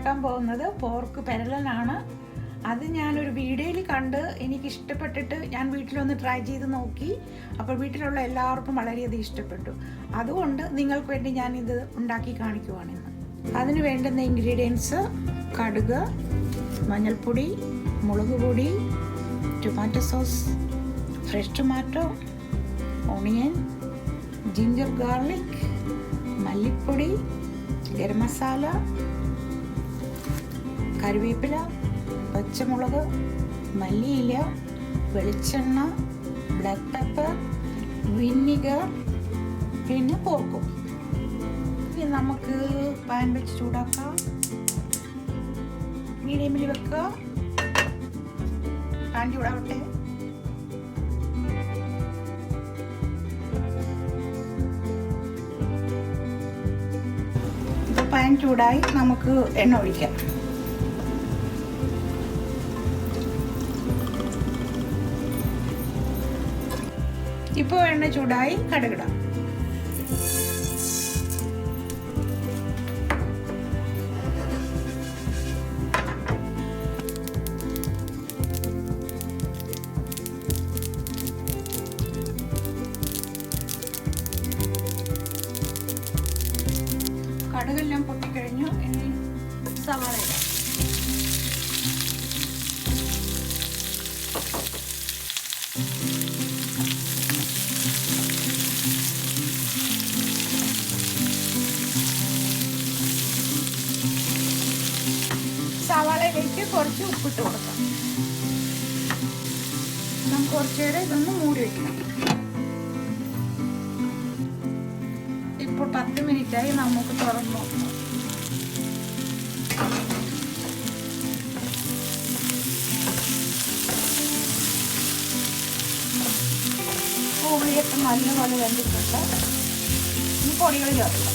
ഉണ്ടാക്കാൻ പോകുന്നത് പോർക്ക് പെരളനാണ്. അത് ഞാനൊരു വീഡിയോയിൽ കണ്ട് എനിക്കിഷ്ടപ്പെട്ടിട്ട് ഞാൻ വീട്ടിലൊന്ന് ട്രൈ ചെയ്ത് നോക്കി. അപ്പോൾ വീട്ടിലുള്ള എല്ലാവർക്കും വളരെയധികം ഇഷ്ടപ്പെട്ടു. അതുകൊണ്ട് നിങ്ങൾക്ക് വേണ്ടി ഞാനിത് ഉണ്ടാക്കി കാണിക്കുവാണിന്ന്. അതിന് വേണ്ടുന്ന ഇൻഗ്രീഡിയൻസ്: കടുക്, മഞ്ഞൾപ്പൊടി, മുളക് പൊടി, tomato sauce, fresh tomato, onion, ginger garlic, മല്ലിപ്പൊടി, ഗരം മസാല, കറിവേപ്പില, പച്ചമുളക്, മല്ലിയില, വെളിച്ചെണ്ണ, ബ്ലാക്ക് പെപ്പർ, വിനിഗർ, പിന്നെ പോർക്കും. ഇനി നമുക്ക് പാൻ വെച്ച് ചൂടാക്കാം. മീഡിയമിൽ വെക്കുക. പാൻ ചൂടാവട്ടെ. ഇപ്പോൾ പാൻ ചൂടായി, നമുക്ക് എണ്ണ ഒഴിക്കാം. ഇപ്പോൾ എണ്ണ ചൂടായി, കടുകിടാം. കടുകെല്ലാം പൊട്ടിക്കഴിഞ്ഞു. ഇനി സവാള ഇടാം. സവാളയിലേക്ക് കുറച്ച് ഉപ്പിട്ട് കൊടുക്കാം. നമുക്ക് കുറച്ച് നേരം ഇതൊന്ന് മൂടി വയ്ക്കണം. ഇപ്പോൾ 10 മിനിറ്റായി. നമുക്ക് തുറന്നു നോക്കാം. ഉള്ളിയൊക്കെ നല്ലപോലെ വെന്തിട്ടുണ്ട്. ഇനി പൊടികൾ ചേർക്കാം.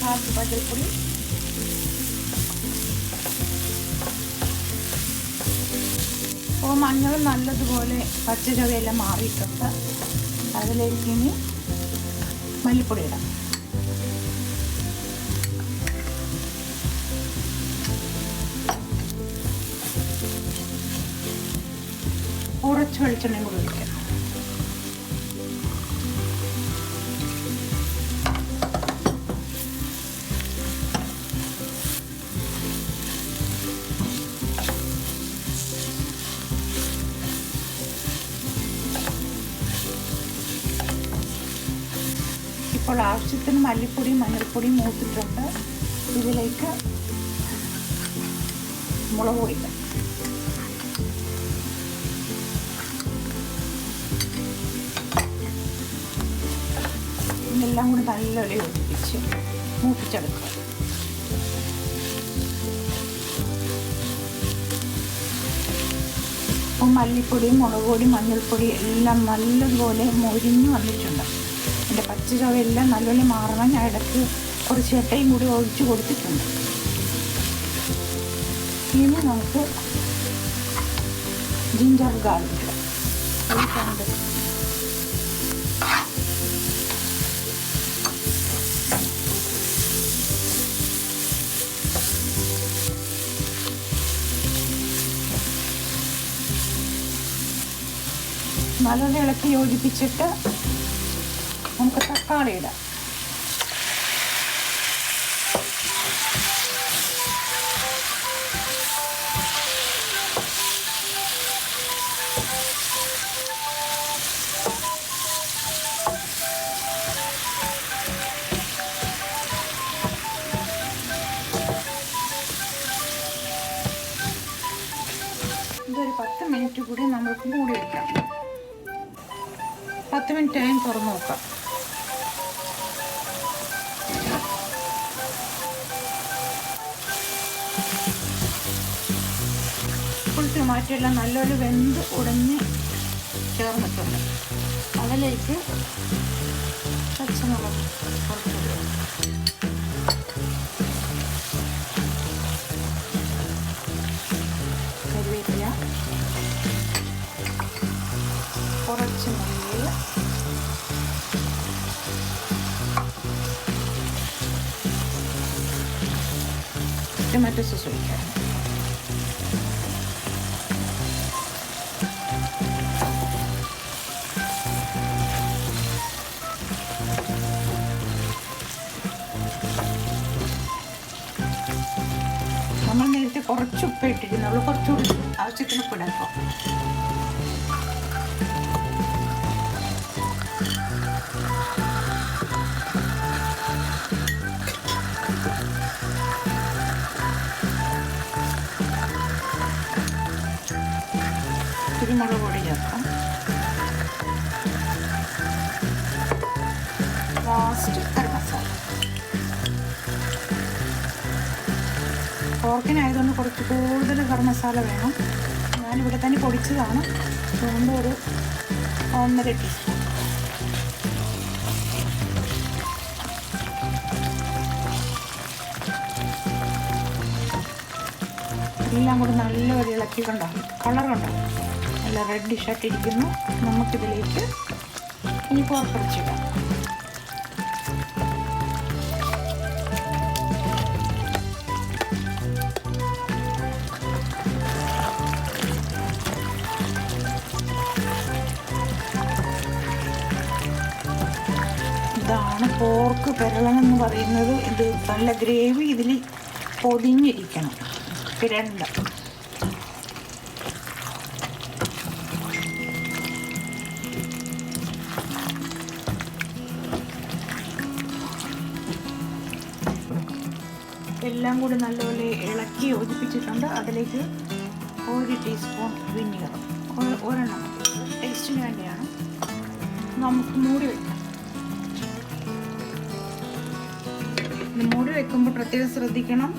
ആദ്യം മഞ്ഞൾപ്പൊടി, അപ്പോൾ മഞ്ഞൾ നല്ലതുപോലെ പച്ചച്ചവയെല്ലാം മാറിയിട്ടുണ്ട്. അതിലേക്ക് ഇനി മല്ലിപ്പൊടി ഇടാം. കുറച്ച് വെളിച്ചെണ്ണയും കൂടി ഒഴിക്കാം. ഇപ്പോൾ ആവശ്യത്തിന് മല്ലിപ്പൊടിയും മഞ്ഞൾപ്പൊടിയും മൂത്തിട്ടുണ്ട്. ഇതിലേക്ക് മുളക് പൊടി ഇടാം. ഇതെല്ലാം കൂടി നല്ലപോലെ യോജിപ്പിച്ച് മൂപ്പിച്ചെടുക്കുക. അപ്പോൾ മല്ലിപ്പൊടിയും മുളക് പൊടിയും മഞ്ഞൾപ്പൊടിയും എല്ലാം നല്ലതുപോലെ മൊരിഞ്ഞ് വന്നിട്ടുണ്ട്. എൻ്റെ പച്ചച്ചവയെല്ലാം നല്ലപോലെ മാറണം. ഞാൻ ഇടയ്ക്ക് കുറച്ച് ചട്ടയും കൂടി ഒഴിച്ച് കൊടുത്തിട്ടുണ്ട്. ഇനി നമുക്ക് ജിഞ്ചർ ഗാർലിക് ഒഴിക്കാണ്ട് നല്ലപോലെ ഇളക്കി യോജിപ്പിച്ചിട്ട് നമുക്ക് തക്കാളി ഇടാം. ഇതൊരു 10 മിനിറ്റ് കൂടി നമുക്ക് മൂടി വയ്ക്കാം. 10 മിനിറ്റ് ആയി, തുറന്ന് നോക്കാം. ടൊമാറ്റോയെല്ലാം നല്ലപോലെ വെന്ത് ഉടഞ്ഞ് ചേർന്നിട്ടുണ്ട്. അതിലേക്ക് പച്ചമുളക് കുറച്ചിടുക. കറിവേപ്പില, കുറച്ച് മല്ലിയില, ടൊമാറ്റോ സോസ് ഒഴിക്കാം. നമ്മൾ നേരത്തെ കുറച്ച് ഉപ്പ് ഇട്ടിരുന്നുള്ളൂ, കുറച്ചുകൂടി ആവശ്യത്തിന് ഉപ്പ് ഇടാം. കുരുമുളക് പൊടി ചേർക്കാം. ലാസ്റ്റ് ഗരം മസാല. പോർക്കിനായതുകൊണ്ട് കുറച്ച് കൂടുതൽ ഗരം മസാല വേണം. ഞാനിവിടെ തന്നെ പൊടിച്ചതാണ്, അതുകൊണ്ട് ഒരു 1.5 ടീസ്പൂൺ. എല്ലാം കൂടി നല്ലൊരു ഇളക്കി കണ്ടാകും. കളറുണ്ടാകും, നല്ല റെഡിഷായിട്ടിരിക്കുന്നു. നമുക്കിതിലേക്ക് ഇനി പോർക്കിറച്ചിടാം. ഇതാണ് പോർക്ക് പെരളൻ എന്ന് പറയുന്നത്. ഇത് നല്ല ഗ്രേവി ഇതിൽ പൊതിഞ്ഞിരിക്കണം, കിരണ്ട. എല്ലാം കൂടി നല്ലപോലെ ഇളക്കി യോജിപ്പിച്ചിട്ടുണ്ട്. അതിലേക്ക് 1 ടീസ്പൂൺ വിനീഗർ, ഒരെണ്ണം ടേസ്റ്റിന് വേണ്ടിയാണ്. നമുക്ക് മൂടി വയ്ക്കാം. മൂടി വെക്കുമ്പോൾ പ്രത്യേകം ശ്രദ്ധിക്കണം.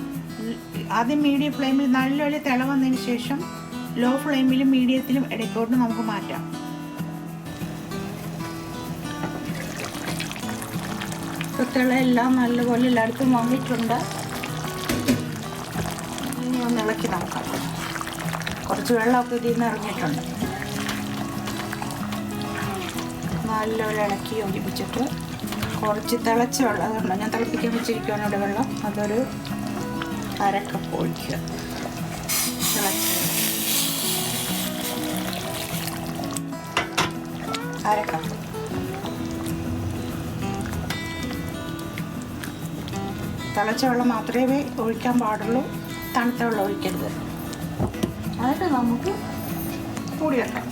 ആദ്യം മീഡിയം ഫ്ലെയിമിൽ നല്ലപോലെ തിള വന്നതിന് ശേഷം ലോ ഫ്ലെയിമിലും മീഡിയത്തിലും ഇടയ്ക്കോട്ട് നമുക്ക് മാറ്റാം. തിളയെല്ലാം നല്ലപോലെ എല്ലായിടത്തും വന്നിട്ടുണ്ട്. ഇനി ഒന്ന് ഇളക്കി നോക്കാം. കുറച്ച് വെള്ളമൊക്കെ ഇതിൽ നിന്ന് ഇറങ്ങിയിട്ടുണ്ട്. നല്ലപോലെ ഇളക്കി യോജിപ്പിച്ചിട്ട് കുറച്ച് തിളച്ച വെള്ളം, അതുകൊണ്ട് ഞാൻ തിളപ്പിക്കാൻ വെച്ചിരിക്കുകയാണ് ഇവിടെ വെള്ളം. അതൊരു 1/2 കപ്പ് ഒഴിക്കുക. തിളച്ച് 1/2 കപ്പ്. തിളച്ച വെള്ളം മാത്രമേ ഒഴിക്കാൻ പാടുള്ളൂ, തണുത്ത വെള്ളം ഒഴിക്കരുത്. എന്നിട്ട് നമുക്ക് മൂടി വെക്കാം.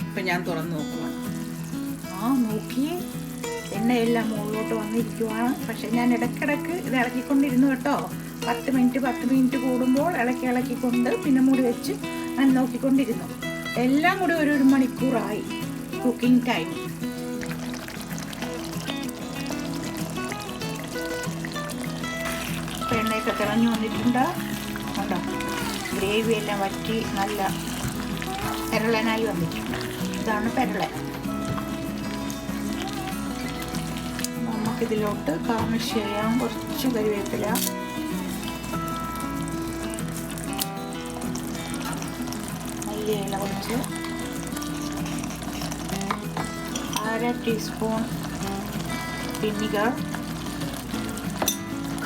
ഇപ്പം ഞാൻ തുറന്ന് നോക്കുക. നോക്കിയേ, എണ്ണയെല്ലാം മുകളിലോട്ട് വന്നിരിക്കുവാണ്. പക്ഷെ ഞാൻ ഇടയ്ക്കിടയ്ക്ക് ഇത് ഇളക്കിക്കൊണ്ടിരുന്നു കേട്ടോ. 10 മിനിറ്റ് കൂടുമ്പോൾ ഇളക്കിക്കൊണ്ട് പിന്നെ മൂടി വെച്ച് ഞാൻ നോക്കിക്കൊണ്ടിരുന്നു. എല്ലാം കൂടി 1 മണിക്കൂറായി കുക്കിംഗ് ടൈം. എണ്ണയൊക്കെ തിളഞ്ഞു വന്നിട്ടുണ്ട്. കണ്ടോ, ഗ്രേവി എല്ലാം വറ്റി നല്ല പെരളനായി വന്നിട്ടുണ്ട്. ഇതാണ് പെരളൻ. നമുക്കിതിലോട്ട് ഗാർണിഷ് ചെയ്യാം. കുറച്ച് കറിവേപ്പില, മല്ലിയില കുറച്ച്, 1/2 teaspoon vinegar,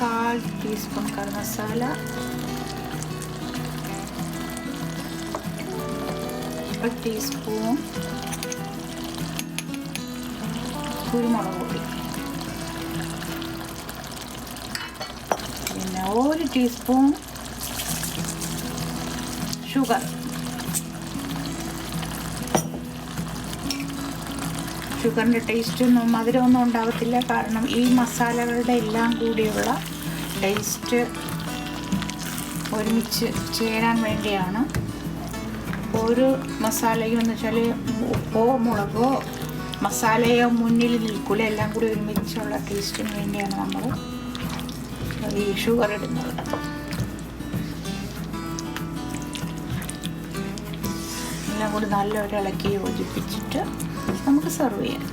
1/4 teaspoon garam masala, 1 teaspoon കുരുമുളക് പൊടി, പിന്നെ 1 ടീസ്പൂൺ ഷുഗർ. ഷുഗറിൻ്റെ ടേസ്റ്റൊന്നും മധുരമൊന്നും ഉണ്ടാകത്തില്ല, കാരണം ഈ മസാലകളുടെ എല്ലാം കൂടിയുള്ള ടേസ്റ്റ് ഒരുമിച്ച് ചേരാൻ വേണ്ടിയാണ്. ഒരു മസാലയും എന്ന് വെച്ചാൽ ഉപ്പോ മുളകോ മസാലയോ മുന്നിൽ നിൽക്കില്ല, എല്ലാം കൂടി ഒരുമിച്ചുള്ള ടേസ്റ്റിന് വേണ്ടിയാണ് നമ്മൾ ഈ ഷുഗർ ഇടുന്നത്. എല്ലാം കൂടി നല്ലൊരു ഇളക്കി യോജിപ്പിച്ചിട്ട് നമുക്ക് സെർവ് ചെയ്യാം.